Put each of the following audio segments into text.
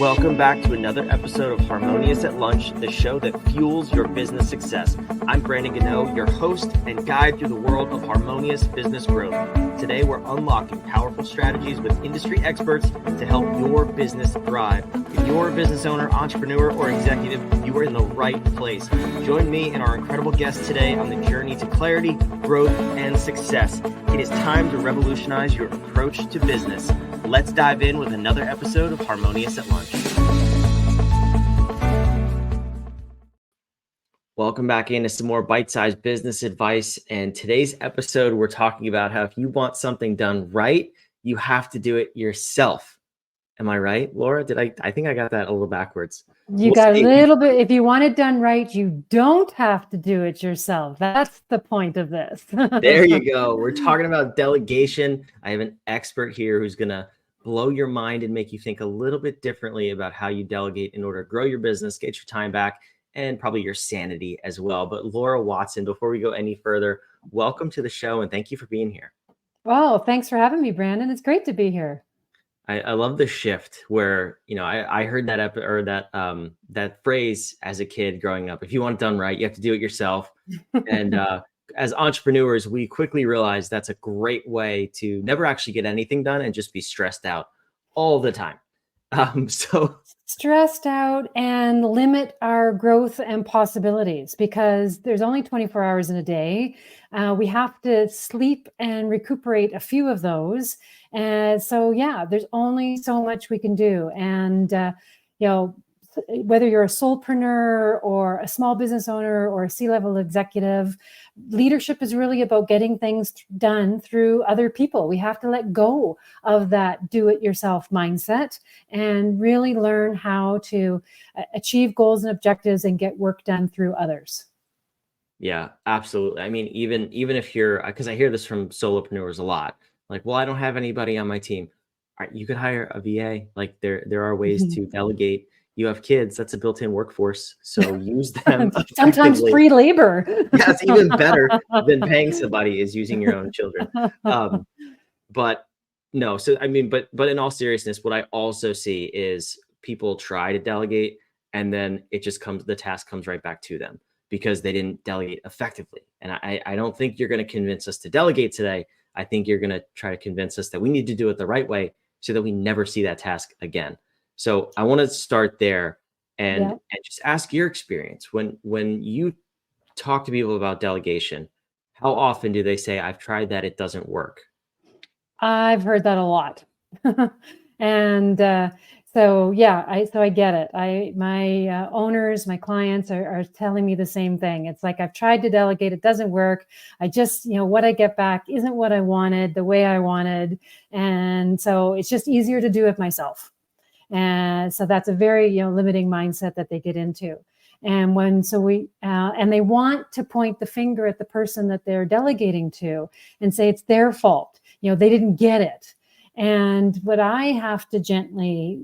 Welcome back to another episode of Harmonious at Lunch, the show that fuels your business success. I'm Brandon Gano, your host and guide through the world of harmonious business growth. Today, we're unlocking powerful strategies with industry experts to help your business thrive. If you're a business owner, entrepreneur, or executive, you are in the right place. Join me and our incredible guests today on the journey to clarity, growth, and success. It is time to revolutionize your approach to business. Let's dive in with another episode of Harmonious at Lunch. Welcome back into some more bite-sized business advice. And today's episode, we're talking about how if you want something done right, you have to do it yourself. Am I right, Laura? I think I got that a little backwards. You got a little bit. If you want it done right, you don't have to do it yourself. That's the point of this. There you go. We're talking about delegation. I have an expert here who's going to blow your mind and make you think a little bit differently about how you delegate in order to grow your business, get your time back, and probably your sanity as well. But Laura Watson, before we go any further, welcome to the show and thank you for being here. Oh, thanks for having me, Brandon. It's great to be here. I love the shift where, I heard that phrase as a kid growing up. If you want it done right, you have to do it yourself. And as entrepreneurs, we quickly realized that's a great way to never actually get anything done and just be stressed out all the time. So stressed out and limit our growth and possibilities because there's only 24 hours in a day. We have to sleep and recuperate a few of those. And so, there's only so much we can do. And, whether you're a solopreneur or a small business owner or a C-level executive, leadership is really about getting things done through other people. We have to let go of that do-it-yourself mindset and really learn how to achieve goals and objectives and get work done through others. Yeah, absolutely. I mean, even if because I hear this from solopreneurs a lot, like, well, I don't have anybody on my team. All right, you could hire a VA. Like there are ways to delegate. You have kids, that's a built-in workforce. So use them. Sometimes free labor. That's even better than paying somebody is using your own children. But no, so I mean, but in all seriousness, what I also see is people try to delegate and then the task comes right back to them because they didn't delegate effectively. And I don't think you're going to convince us to delegate today. I think you're going to try to convince us that we need to do it the right way so that we never see that task again. So I want to start there and just ask your experience. When you talk to people about delegation, how often do they say, I've tried that, it doesn't work? I've heard that a lot. And I get it. My owners, my clients are telling me the same thing. It's like, I've tried to delegate, it doesn't work. I just, what I get back isn't what I wanted, the way I wanted. And so it's just easier to do it myself. And so that's a very, limiting mindset that they get into. And and they want to point the finger at the person that they're delegating to and say it's their fault. They didn't get it. And what I have to gently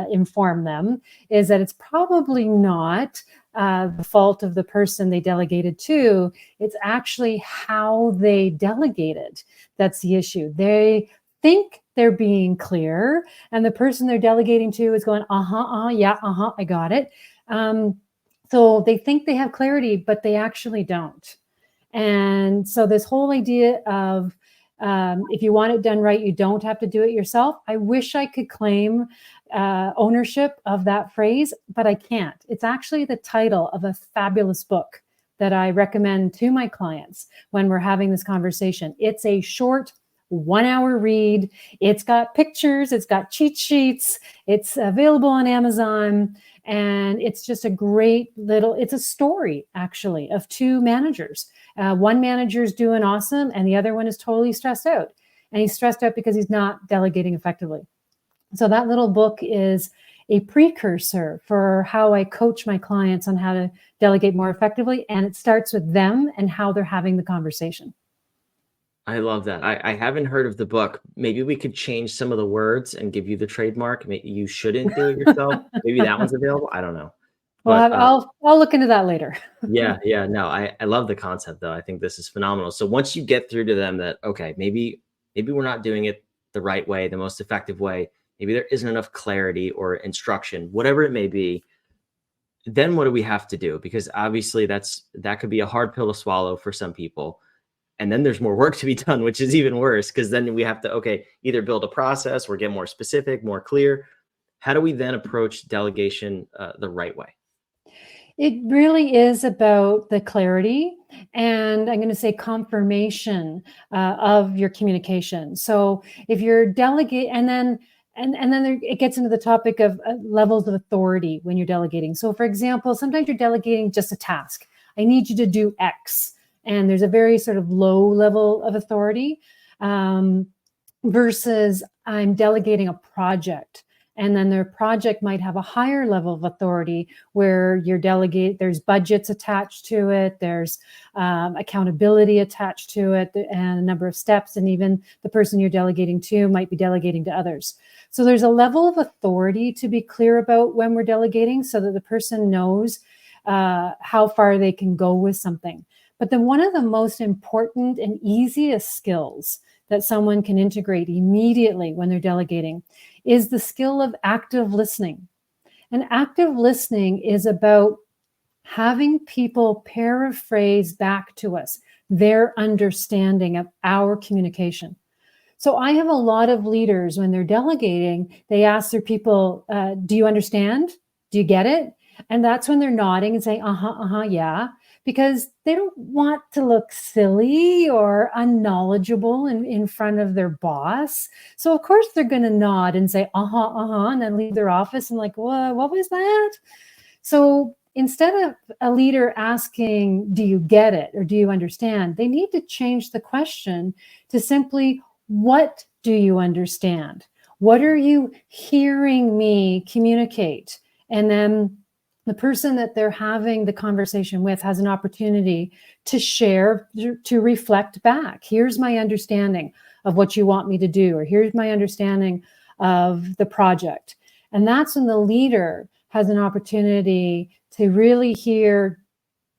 inform them is that it's probably not the fault of the person they delegated to. It's actually how they delegated. That's the issue. They think they're being clear, and the person they're delegating to is going, I got it. So they think they have clarity, but they actually don't. And so this whole idea of if you want it done right, you don't have to do it yourself. I wish I could claim ownership of that phrase, but I can't. It's actually the title of a fabulous book that I recommend to my clients when we're having this conversation. It's a short 1-hour read. It's got pictures, it's got cheat sheets, it's available on Amazon. And it's just it's a story actually of two managers. One manager's doing awesome and the other one is totally stressed out. And he's stressed out because he's not delegating effectively. So that little book is a precursor for how I coach my clients on how to delegate more effectively. And it starts with them and how they're having the conversation. I love that. I haven't heard of the book. Maybe we could change some of the words and give you the trademark. Maybe you shouldn't do it yourself. Maybe that one's available. I don't know. But, well, I'll look into that later. Yeah. No, I love the concept though. I think this is phenomenal. So once you get through to them that, okay, maybe we're not doing it the right way, the most effective way, maybe there isn't enough clarity or instruction, whatever it may be, then what do we have to do? Because obviously that could be a hard pill to swallow for some people. And then there's more work to be done, which is even worse, because then we have to, okay, either build a process or get more specific, more clear. How do we then approach delegation the right way? It really is about the clarity and I'm going to say confirmation of your communication. So if you're delegate, and then it gets into the topic of levels of authority when you're delegating. So for example, sometimes you're delegating just a task. I need you to do X, and there's a very sort of low level of authority versus I'm delegating a project. And then their project might have a higher level of authority where you're there's budgets attached to it, there's accountability attached to it, and a number of steps, and even the person you're delegating to might be delegating to others. So there's a level of authority to be clear about when we're delegating so that the person knows how far they can go with something. But then one of the most important and easiest skills that someone can integrate immediately when they're delegating is the skill of active listening. And active listening is about having people paraphrase back to us their understanding of our communication. So I have a lot of leaders when they're delegating, they ask their people, do you understand? Do you get it? And that's when they're nodding and saying, yeah, because they don't want to look silly or unknowledgeable in front of their boss. So of course they're going to nod and say, and then leave their office and like, what was that? So instead of a leader asking, do you get it? Or do you understand? They need to change the question to simply, what do you understand? What are you hearing me communicate? And then the person that they're having the conversation with has an opportunity to share, to reflect back. Here's my understanding of what you want me to do, or here's my understanding of the project. And that's when the leader has an opportunity to really hear,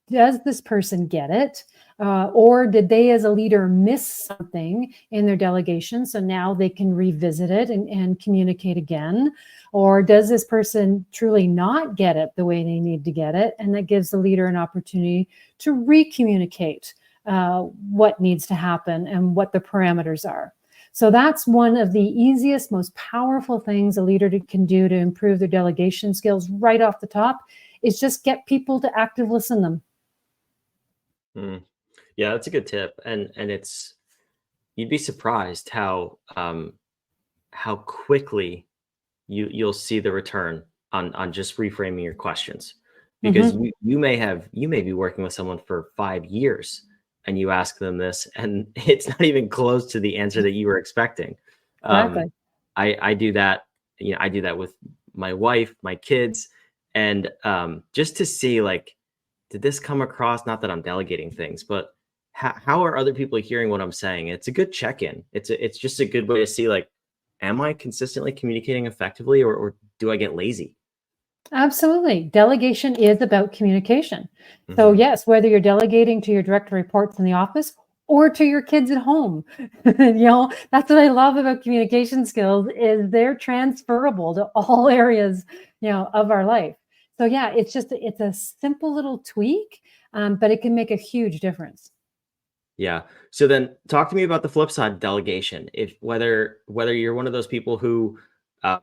does this person get it? Or did they as a leader miss something in their delegation? So now they can revisit it and communicate again. Or does this person truly not get it the way they need to get it? And that gives the leader an opportunity to re-communicate what needs to happen and what the parameters are. So that's one of the easiest, most powerful things a leader can do to improve their delegation skills right off the top, is just get people to active listen them. Yeah, that's a good tip. And it's, you'd be surprised how quickly you'll see the return on just reframing your questions, because you may be working with someone for 5 years and you ask them this and it's not even close to the answer that you were expecting. Exactly. I do that, I do that with my wife, my kids, and just to see, like, did this come across? Not that I'm delegating things, but how are other people hearing what I'm saying? It's a good check-in. It's just a good way to see, like, am I consistently communicating effectively, or do I get lazy? Absolutely. Delegation is about communication. So Mm-hmm. yes, whether you're delegating to your direct reports in the office or to your kids at home, that's what I love about communication skills, is they're transferable to all areas, of our life. So yeah, it's a simple little tweak, but it can make a huge difference. Yeah. So then talk to me about the flip side of delegation. If whether you're one of those people who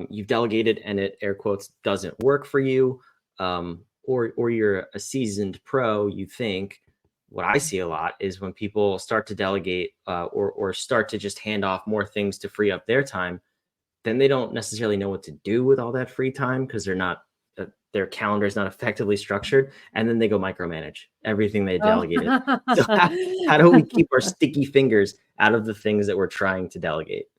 you've delegated and it, air quotes, doesn't work for you, or you're a seasoned pro, you think, what I see a lot is when people start to delegate or start to just hand off more things to free up their time, then they don't necessarily know what to do with all that free time because they're not, their calendar is not effectively structured, and then they go micromanage everything they Oh. delegated. So how do we keep our sticky fingers out of the things that we're trying to delegate?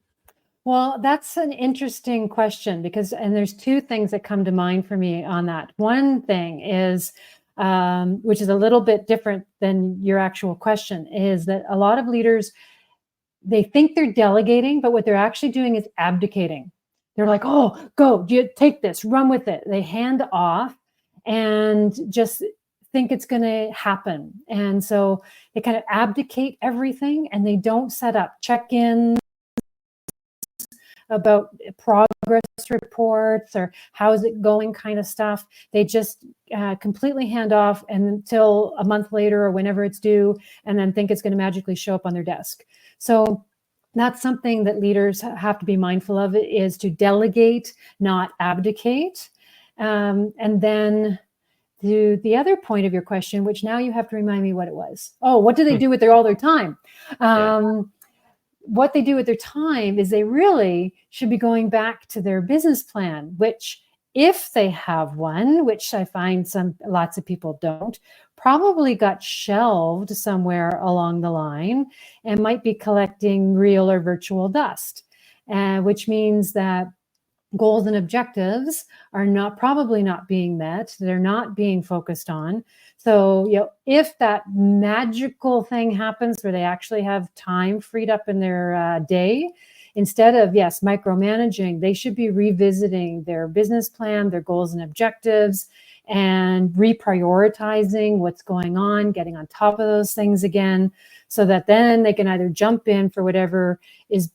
Well, that's an interesting question and there's two things that come to mind for me on that. One thing is, which is a little bit different than your actual question, is that a lot of leaders, they think they're delegating, but what they're actually doing is abdicating. They're like, oh, go, you take this, run with it. They hand off and just think it's going to happen. And so they kind of abdicate everything and they don't set up check-in about progress progress reports or how's it going kind of stuff. They just completely hand off until a month later or whenever it's due, and then think it's going to magically show up on their desk. So that's something that leaders have to be mindful of, is to delegate, not abdicate. And then to the other point of your question, which now you have to remind me what it was. Oh, what do they do with all their time? What they do with their time is they really should be going back to their business plan, which, if they have one, which I find lots of people don't, probably got shelved somewhere along the line and might be collecting real or virtual dust, which means that goals and objectives are probably not being met. They're not being focused on. So, if that magical thing happens where they actually have time freed up in their day, instead of, micromanaging, they should be revisiting their business plan, their goals and objectives, and reprioritizing what's going on, getting on top of those things again, so that then they can either jump in for whatever is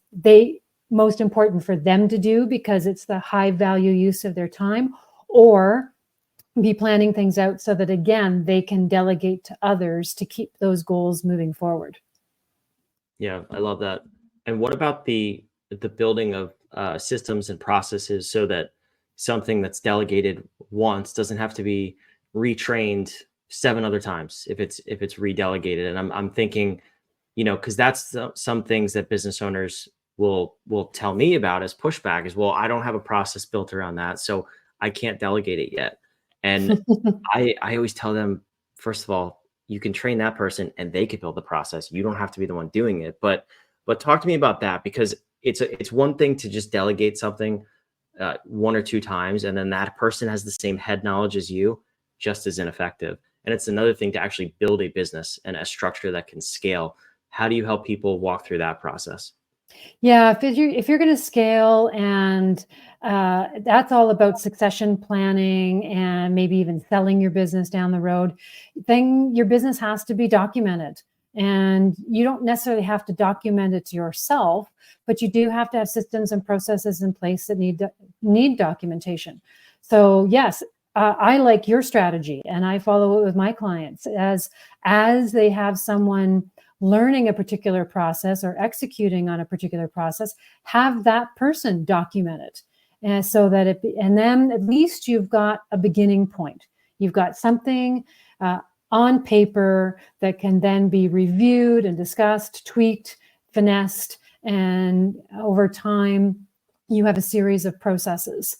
most important for them to do because it's the high value use of their time, or be planning things out so that, again, they can delegate to others to keep those goals moving forward. Yeah, I love that. And what about the building of systems and processes so that something that's delegated once doesn't have to be retrained 7 other times if it's redelegated? And I'm thinking, because that's some things that business owners will tell me about as pushback is, well, I don't have a process built around that, so I can't delegate it yet. And I always tell them, first of all, you can train that person and they could build the process. You don't have to be the one doing it. But talk to me about that, because it's one thing to just delegate something 1 or 2 times, and then that person has the same head knowledge as you, just as ineffective. And it's another thing to actually build a business and a structure that can scale. How do you help people walk through that process? Yeah, if you're going to scale, and that's all about succession planning and maybe even selling your business down the road, then your business has to be documented. And you don't necessarily have to document it yourself, but you do have to have systems and processes in place that need documentation. So yes, I like your strategy, and I follow it with my clients as they have someone learning a particular process or executing on a particular process, have that person document it. And so that and then at least you've got a beginning point. You've got something on paper that can then be reviewed and discussed, tweaked, finessed, and over time, you have a series of processes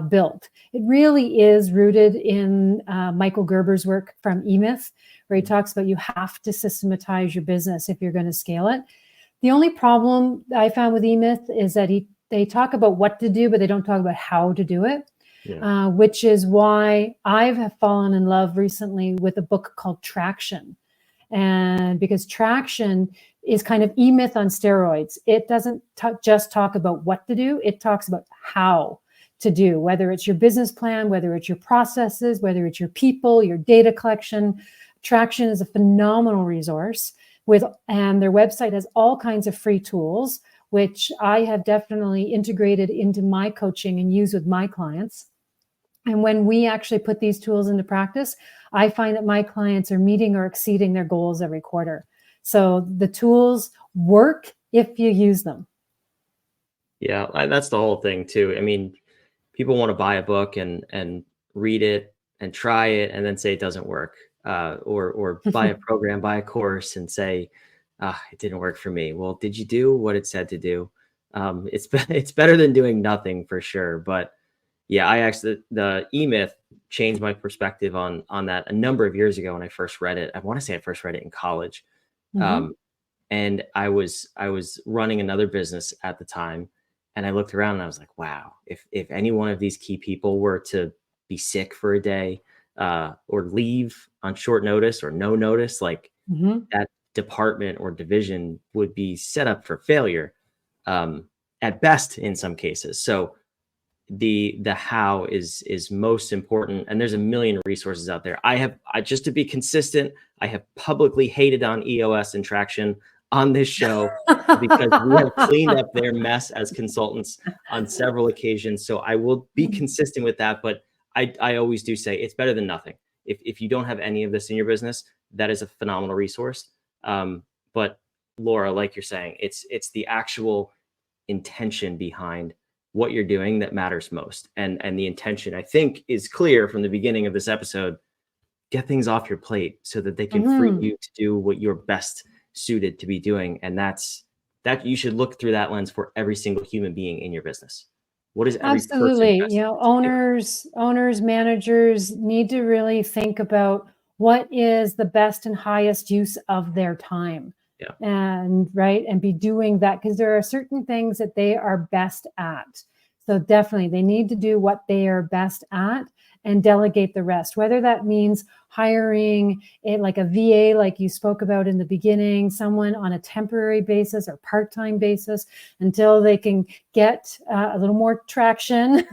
built. It really is rooted in Michael Gerber's work from eMyth, where he talks about you have to systematize your business if you're going to scale it. The only problem I found with eMyth is that they talk about what to do, but they don't talk about how to do it, which is why I've fallen in love recently with a book called Traction. And because Traction is kind of eMyth on steroids. It doesn't just talk about what to do, it talks about how to do, whether it's your business plan, whether it's your processes, whether it's your people, your data collection. Traction is a phenomenal resource and their website has all kinds of free tools, which I have definitely integrated into my coaching and use with my clients. And when we actually put these tools into practice, I find that my clients are meeting or exceeding their goals every quarter. So the tools work if you use them. Yeah, that's the whole thing too. I mean, people want to buy a book and read it and try it and then say it doesn't work, or buy a program, buy a course and say, it didn't work for me. Well, did you do what it said to do? It's better than doing nothing for sure. But yeah, the eMyth changed my perspective on that a number of years ago when I first read it. I want to say I first read it in college. And I was running another business at the time, and I looked around and I was like, wow, if any one of these key people were to be sick for a day, or leave on short notice or no notice, like that department or division would be set up for failure, at best in some cases. So the how is most important, and there's a million resources out there. I just to be consistent, I have publicly hated on EOS and Traction. on this show because we have cleaned up their mess as consultants on several occasions. So I will be consistent with that. But I always do say it's better than nothing. If you don't have any of this in your business, that is a phenomenal resource. But Laura, like you're saying, it's the actual intention behind what you're doing that matters most. And the intention, I think, is clear from the beginning of this episode. Get things off your plate so that they can free you to do what you're best suited to be doing. And that you should look through that lens for every single human being in your business. What is every person Absolutely. best You know, suited owners, managers need to really think about what is the best and highest use of their time. Yeah. And right. And be doing that because there are certain things that they are best at. So definitely they need to do what they are best at and delegate the rest, whether that means hiring like a VA, like you spoke about in the beginning, someone on a temporary basis or part-time basis until they can get a little more traction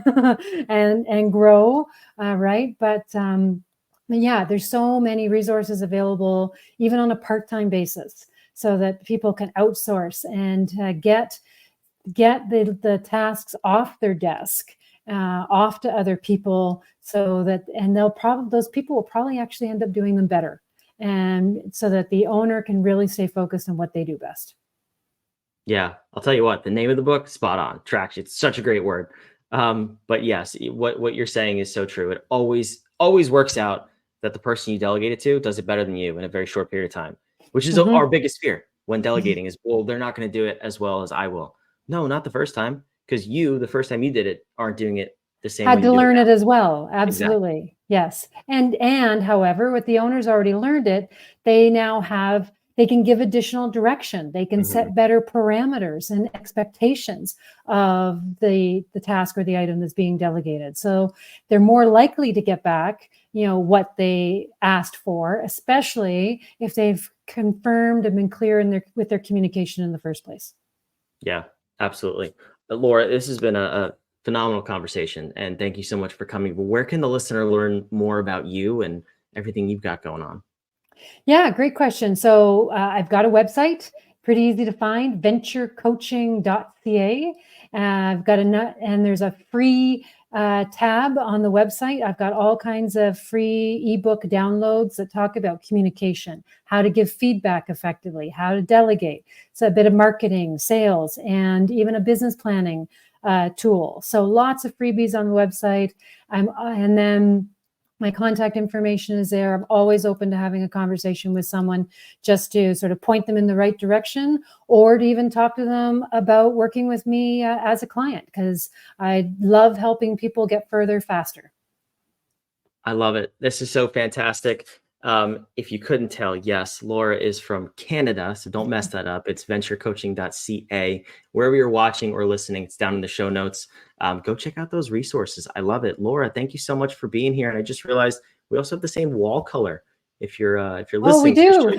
and grow, right? But yeah, there's so many resources available, even on a part-time basis, so that people can outsource and get the tasks off their desk, off to other people, so that, and those people will probably actually end up doing them better. And so that the owner can really stay focused on what they do best. Yeah, I'll tell you what, the name of the book, spot on, traction. It's such a great word. But yes, what you're saying is so true. It always works out that the person you delegate it to does it better than you in a very short period of time, which is our biggest fear when delegating is, well, they're not going to do it as well as I will. No, not the first time, because the first time you did it, aren't doing it the same way Had you to do learn it it as well. Absolutely. Exactly. Yes. And however, with the owners already learned it, they now they can give additional direction. They can set better parameters and expectations of the task or the item that's being delegated. So they're more likely to get back, what they asked for, especially if they've confirmed and been clear with their communication in the first place. Yeah, absolutely. Laura, this has been a phenomenal conversation, and thank you so much for coming. But where can the listener learn more about you and everything you've got going on? Yeah, great question. So I've got a website, pretty easy to find, venturecoaching.ca. And there's a free tab on the website. I've got all kinds of free ebook downloads that talk about communication, how to give feedback effectively, how to delegate. So a bit of marketing, sales, and even a business planning tool. So lots of freebies on the website. And then my contact information is there. I'm always open to having a conversation with someone just to sort of point them in the right direction, or to even talk to them about working with me as a client, because I love helping people get further faster. I love it. This is so fantastic. If you couldn't tell, yes, Laura is from Canada, so don't mess that up. It's venturecoaching.ca. Wherever you're watching or listening, it's down in the show notes. Go check out those resources. I love it. Laura, thank you so much for being here. And I just realized we also have the same wall color. If you're listening, oh, we do.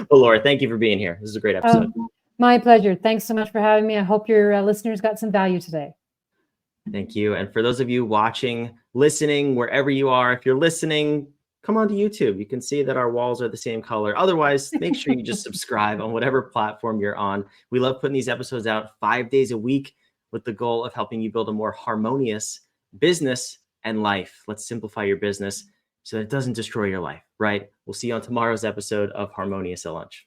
Well, Laura, thank you for being here. This is a great episode. My pleasure. Thanks so much for having me. I hope your listeners got some value today. Thank you. And for those of you watching, listening, wherever you are, if you're listening, come on to YouTube. You can see that our walls are the same color. Otherwise, make sure you just subscribe on whatever platform you're on. We love putting these episodes out 5 days a week with the goal of helping you build a more harmonious business and life. Let's simplify your business so that it doesn't destroy your life, right? We'll see you on tomorrow's episode of Harmonious at Lunch.